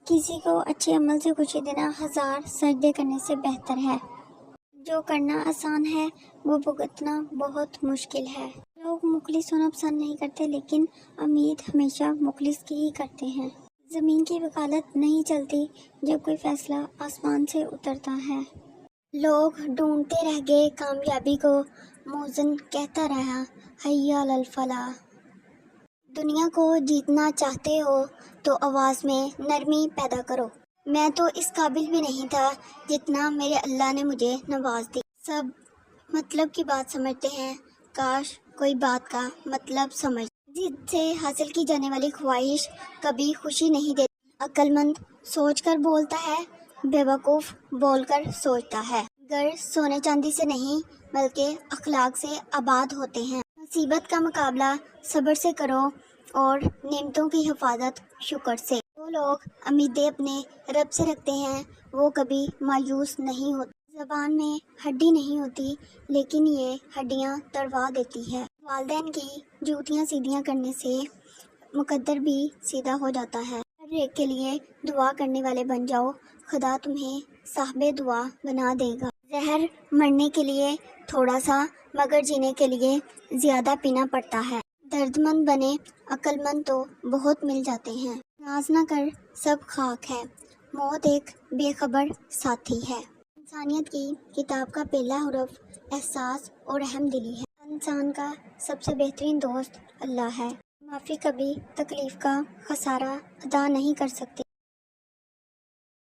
کسی کو اچھے عمل سے خوشی دینا 1000 سجدے کرنے سے بہتر ہے۔ جو کرنا آسان ہے وہ بھگتنا بہت مشکل ہے۔ لوگ مخلص ہونا پسند نہیں کرتے، لیکن امید ہمیشہ مخلص کی ہی کرتے ہیں۔ زمین کی وکالت نہیں چلتی جب کوئی فیصلہ آسمان سے اترتا ہے۔ لوگ ڈھونڈتے رہ گئے کامیابی کو، موزن کہتا رہا حی علی الفلاح۔ دنیا کو جیتنا چاہتے ہو تو آواز میں نرمی پیدا کرو۔ میں تو اس قابل بھی نہیں تھا جتنا میرے اللہ نے مجھے نواز دی۔ سب مطلب کی بات سمجھتے ہیں، کاش کوئی بات کا مطلب سمجھ۔ جد سے حاصل کی جانے والی خواہش کبھی خوشی نہیں دیتی۔ عقل مند سوچ کر بولتا ہے، بیوقوف بول کر سوچتا ہے۔ گر سونے چاندی سے نہیں بلکہ اخلاق سے آباد ہوتے ہیں۔ مصیبت کا مقابلہ صبر سے کرو اور نعمتوں کی حفاظت شکر سے۔ جو لوگ امیدیں اپنے رب سے رکھتے ہیں وہ کبھی مایوس نہیں ہوتے۔ زبان میں ہڈی نہیں ہوتی لیکن یہ ہڈیاں توڑوا دیتی ہے۔ والدین کی جوتیاں سیدھیاں کرنے سے مقدر بھی سیدھا ہو جاتا ہے۔ ہر ایک کے لیے دعا کرنے والے بن جاؤ، خدا تمہیں صاحب دعا بنا دے گا۔ زہر مرنے کے لیے تھوڑا سا مگر جینے کے لیے زیادہ پینا پڑتا ہے۔ درد مند بنے عقل مند تو بہت مل جاتے ہیں۔ ناز نہ کر سب خاک ہے، موت ایک بے خبر ساتھی ہے۔ انسانیت کی کتاب کا پہلا حرف احساس اور رحم دلی ہے۔ انسان کا سب سے بہترین دوست اللہ ہے۔ معافی کبھی تکلیف کا خسارہ ادا نہیں کر سکتی۔